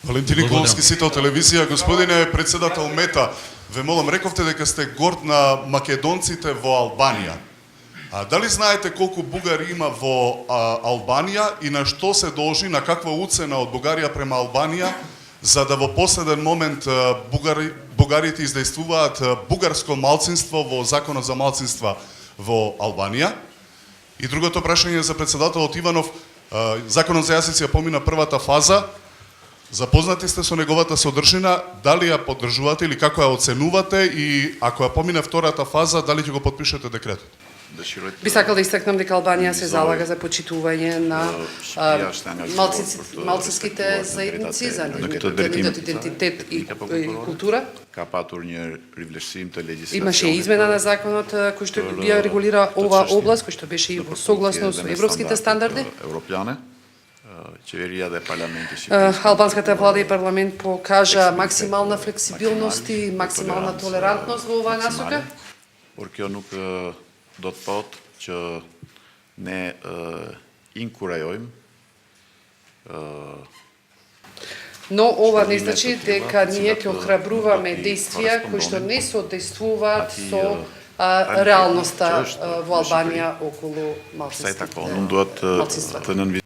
Валентин Николовски, Сител телевизија. Господине председател Мета, ве молам, рековте дека сте горд на македонците во Албанија. А дали знаете колку бугари има во Албанија и на што се должи, на каква уцена од Бугарија према Албанија, за да во последен момент бугарите издействуваат бугарско малцинство во Законот за малцинства во Албанија? И другото прашање за председателот Иванов, Законот за јазици ја помина првата фаза, запознати сте со неговата содржина, дали ја поддржувате или како ја оценувате и ако ја помине втората фаза, дали ќе го подпишете декретот? Би сакал да истакнам дека Албанија се залага за почитување на малцинските заедници, за нивниот идентитет и култура. Имаше измена на законот кој што ја регулира ова област, кој што беше и согласно со европските стандарди. Албанската влада и парламент покажа максимална флексибилност и максимална толерантност во оваа насока. Do të thotë që ne inkurajojmë Но ова не значи дека ние ќе охрабруваме действија кои што не соодействуваат со реалноста во Албанија околу малцинството.